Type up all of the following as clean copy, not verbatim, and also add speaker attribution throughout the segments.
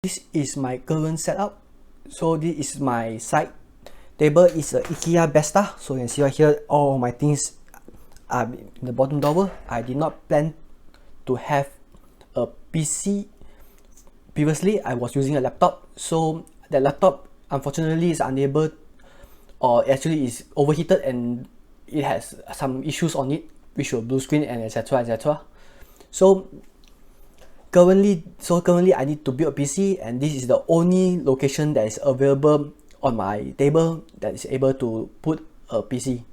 Speaker 1: This is my current setup. So this is my side table. Is a IKEA Besta. So you can see right here, all my things are in the bottom drawer. I did not plan to have a PC. Previously, I was using a laptop. So the laptop unfortunately is unable, or actually is overheated, and it has some issues on it, which will blue screen and etc. etc. So currently I need to build a PC, and this is the only location that is available on my table that is able to put a PC.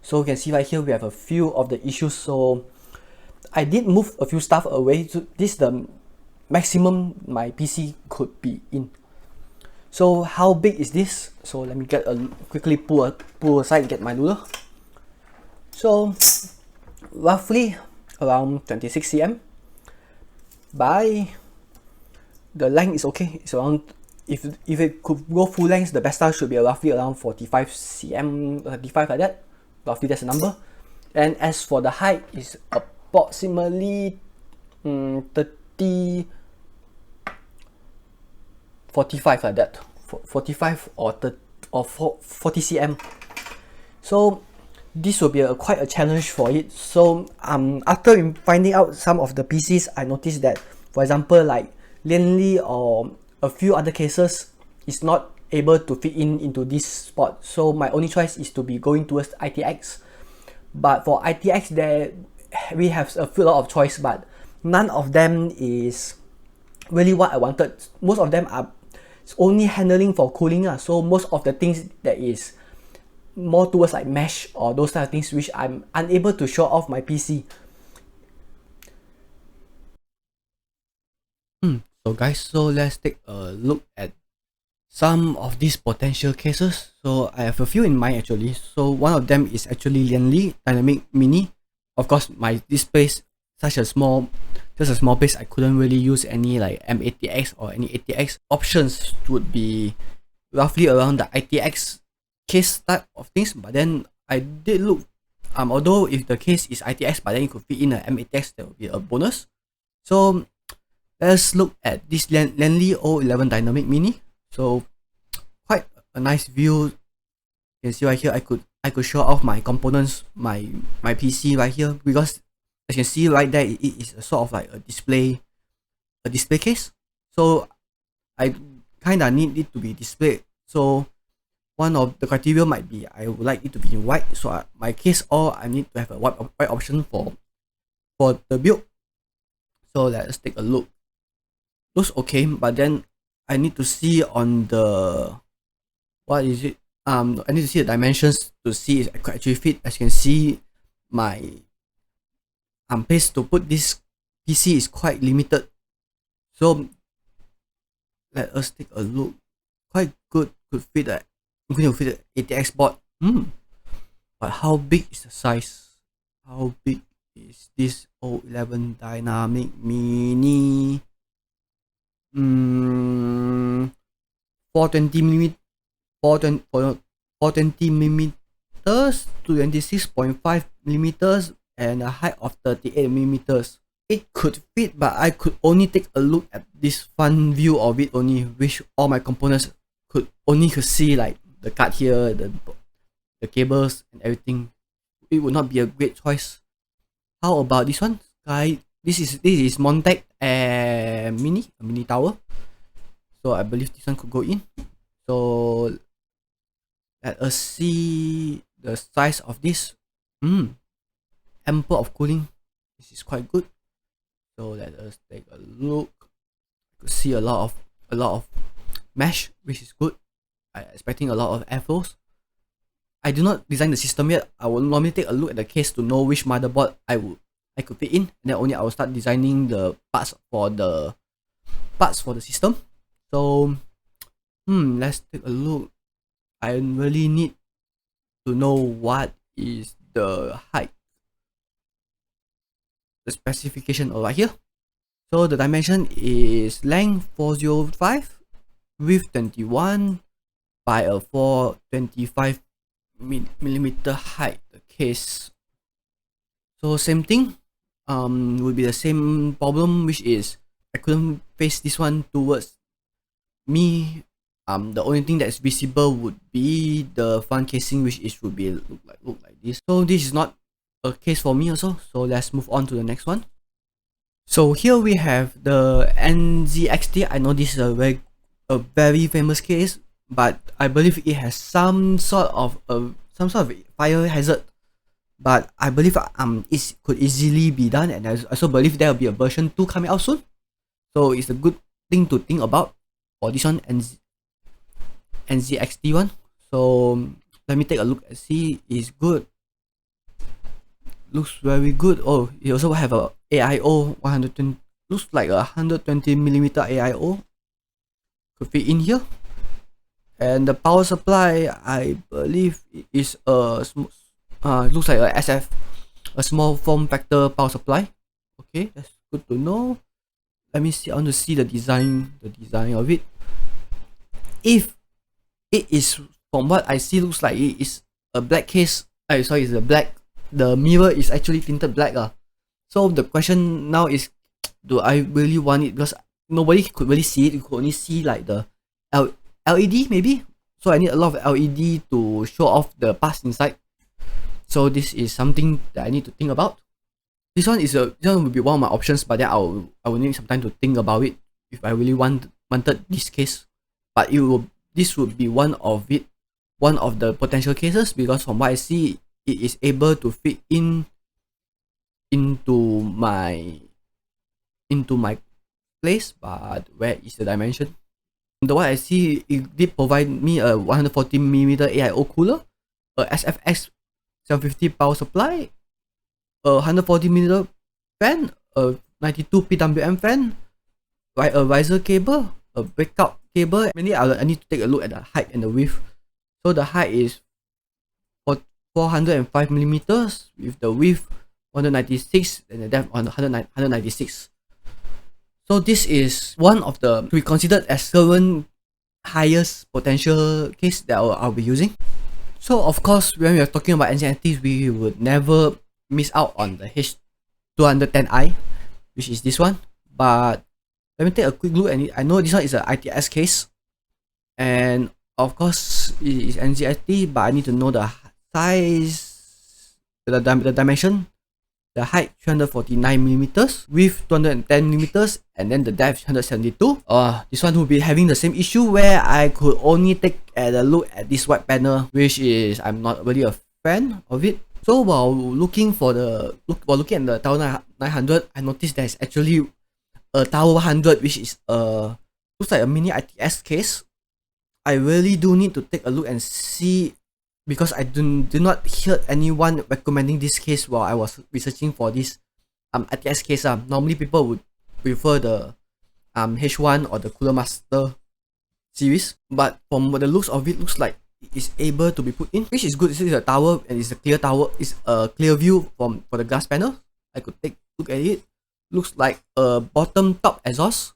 Speaker 1: So you can see right here we have a few of the issues. So I did move a few stuff away. So this is the maximum my PC could be in. So how big is this? So let me get quickly pull aside and get my ruler. So roughly around 26 cm by the length is okay. It's around, if it could go full length, the best style should be roughly around 45 cm, 35 like that. Roughly that's the number. And as for the height, is approximately 30, 45 like that. 45 or 40 cm. So this will be quite a challenge for it. So after finding out some of the PCs, I noticed that, for example, like Langley or a few other cases, is not able to fit into this spot. So my only choice is to be going towards ITX. But for ITX, there we have a lot of choice, but none of them is really what I wanted. Most of them are only handling for cooling. So most of the things that is more towards like mesh or those type of things, which I'm unable to show off my PC. So guys, so let's take a look at some of these potential cases. So I have a few in mind actually. So one of them is actually Langley Dynamic Mini. Of course, my this space, just a small base, I couldn't really use any like M80X or any ATX. Options would be roughly around the ITX case type of things. But then I did look, although if the case is ITX, but then you could fit in an M80X, that would be a bonus. So let's look at this Langley 011 Dynamic Mini. So quite a nice view. You can see right here, I could show off my components, my PC right here, because as you can see right there, it is a sort of like a display case. So I kinda need it to be displayed. So one of the criteria might be I would like it to be in white. So my case, I need to have a white option for the build. So let's take a look. Looks okay, but then I need to see on the, what is it? I need to see the dimensions to see if I could actually fit. As you can see, my place to put this PC is quite limited. So let us take a look. Quite good, could fit that. I'm going to fit the ATX board. But how big is the size? How big is this 011 Dynamic Mini? 420 millimeters to 26.5 millimeters and a height of 38 millimeters. It could fit, but I could only take a look at this front view of it only, which all my components could see, like the card here, the cables and everything. It would not be a great choice. How about this one, guy? This is Montek mini tower. So I believe this one could go in. So let us see the size of this. Ample of cooling. This is quite good. So let us take a look. You could see a lot of mesh, which is good. I'm expecting a lot of airflows. I do not design the system yet. I will normally take a look at the case to know which motherboard I could fit in, and then only I will start designing the parts for the system. So let's take a look. I really need to know what is the height, the specification over here. So the dimension is length 405, width 21 by a 425 millimeter height. The case, so same thing, would be the same problem, which is I couldn't face this one towards me, the only thing that's visible would be the front casing, which it should be look like this. So this is not a case for me also. So let's move on to the next one. So here we have the Nzxt. I know this is a very famous case, but I believe it has some sort of fire hazard. But I believe it could easily be done, and I also believe there will be a version 2 coming out soon. So it's a good thing to think about for this one, Nzxt one. So let me take a look and see. It's good. Looks very good. Oh, you also have a AIO 120. Looks like a 120mm AIO could fit in here. And the power supply, I believe, is looks like a small form factor power supply. Okay, that's good to know. Let me see. I want to see the design of it. If it is, from what I see, looks like it is a black case. Sorry, it's a black. The mirror is actually tinted black. So the question now is, do I really want it? Because nobody could really see it. You could only see like the LED maybe. So I need a lot of LED to show off the parts inside. So this is something that I need to think about. This one will be one of my options, but then I will need some time to think about it if I really wanted this case. But this would be one of the potential cases, because from what I see, it is able to fit into my place. But where is the dimension? The what I see, it did provide me a 140mm AIO cooler, a SFX 750 power supply, a 140mm fan, a 92 PWM fan, a riser cable, a backup cable. Mainly I need to take a look at the height and the width. So the height is 405mm with the width 196 and the depth on 196. So this is one of the to be considered as 7 highest potential case that I'll be using. So of course, when we are talking about Nzxt, we would never miss out on the H210i, which is this one. But let me take a quick look, and I know this one is an ITS case, and of course it is Nzxt, but I need to know the size, the dimension. The height 349mm, width 210mm, and then the depth 172. This one will be having the same issue where I could only take a look at this white panel, which is I'm not really a fan of it. So while looking at the Tower 900, I noticed there's actually a Tower 100, which is looks like a mini ITS case. I really do need to take a look and see, because I do not hear anyone recommending this case while I was researching for this ITS case. Normally people would prefer the H1 or the Cooler Master series, but from the looks of it, looks like it is able to be put in, which is good. This is a tower, and it's a clear tower. It's a clear view for the glass panel. I could take a look at it. Looks like a bottom top exhaust,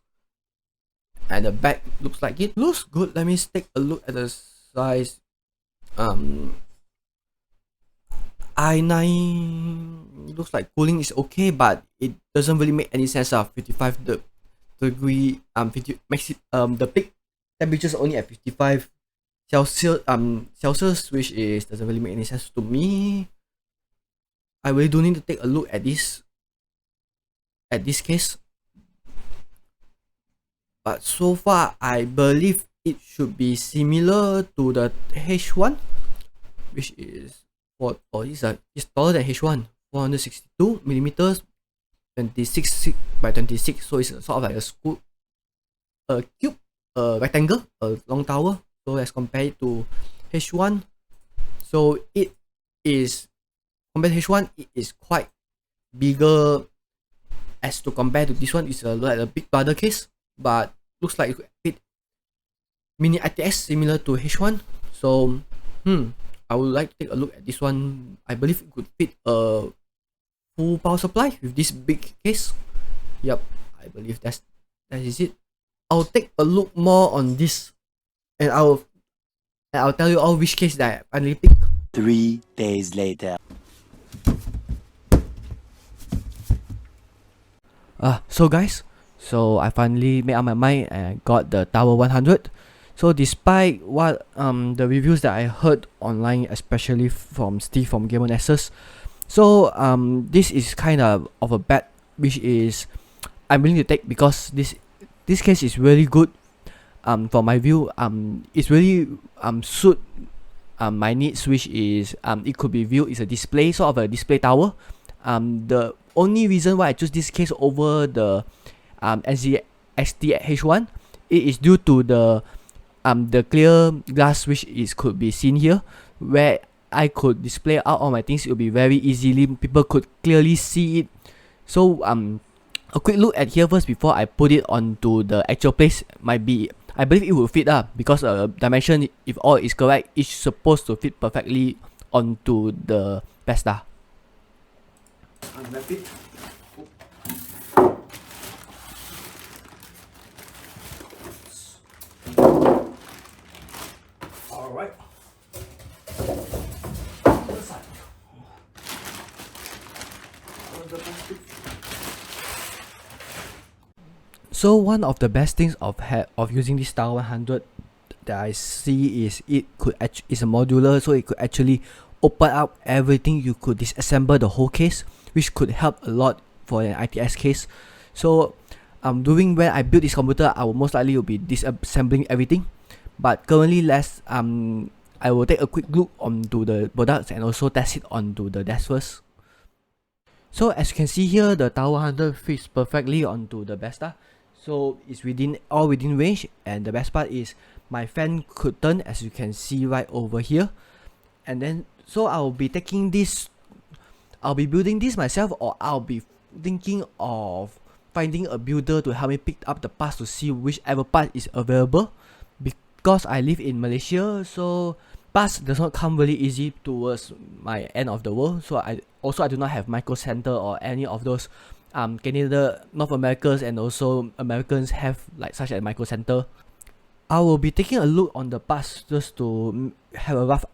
Speaker 1: and the back looks like it. Looks good. Let me take a look at the size. i9 looks like cooling is okay, but it doesn't really make any sense. 55 degree the peak temperature is only at 55 Celsius, which doesn't really make any sense to me. I really do need to take a look at this case, but so far I believe it should be similar to the H1, which is it's taller than H1, 462mm, 26 by 26. So it's sort of like a cube, a rectangle, a long tower. So as compared to H1, so it is compared to H1, it is quite bigger as to compare to this one. It's like a big brother case, but looks like it could fit mini ITS similar to H1. So I would like to take a look at this one. I believe it could fit a full power supply with this big case. Yep, I believe that is it. I'll take a look more on this, and I'll tell you all which case that I finally pick.
Speaker 2: 3 days later.
Speaker 1: So guys, So I finally made up my mind and got the Tower 100. So despite what the reviews that I heard online, especially from Steve from Game on Nexus, so this is kind of a bet which is I'm willing to take, because this case is really good. For my view, it's really suit my needs, which is it could be viewed as a display, sort of a display tower. The only reason why I choose this case over the Nzxt H1, it is due to the clear glass which is could be seen here, where I could display out all my things. It will be very easily, people could clearly see it. So a quick look at here first before I put it onto the actual place might be, I believe it will fit because dimension, if all is correct, it's supposed to fit perfectly onto the Vesta. Unwrap it. Alright. Other side. So one of the best things of using this Tower 100 that I see is it could is a modular, so it could actually open up everything. You could disassemble the whole case, which could help a lot for an ITS case. So doing when I build this computer, I will most likely will be disassembling everything. But currently, I will take a quick look onto the products and also test it onto the desk first. So as you can see here, the Tower 100 fits perfectly onto the Vesta. So it's all within range, and the best part is my fan could turn, as you can see right over here. And then so I'll be taking this, I'll be building this myself, or I'll be thinking of finding a builder to help me pick up the parts to see whichever part is available. Because I live in Malaysia, so parts does not come really easy towards my end of the world. So I do not have Micro Center or any of those Canada, North Americans and also Americans have like such a Micro Center. I will be taking a look on the parts just to have a rough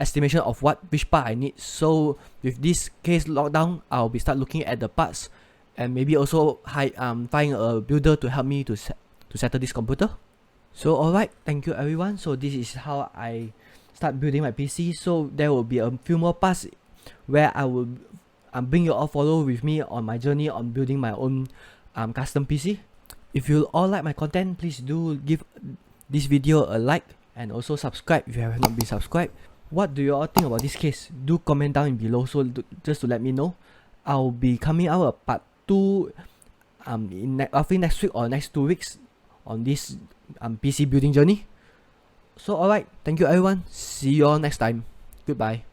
Speaker 1: estimation of which part I need. So with this case lockdown, I'll be start looking at the parts and maybe also find a builder to help me to settle this computer. So alright, thank you everyone. So this is how I start building my PC. So there will be a few more parts where I will bring you all follow with me on my journey on building my own custom PC. If you all like my content, please do give this video a like and also subscribe if you have not been subscribed. What do you all think about this case? Do comment down below, so just to let me know. I'll be coming out a part 2 roughly next week or next 2 weeks on this PC building journey. So alright, thank you everyone. See you all next time. Goodbye.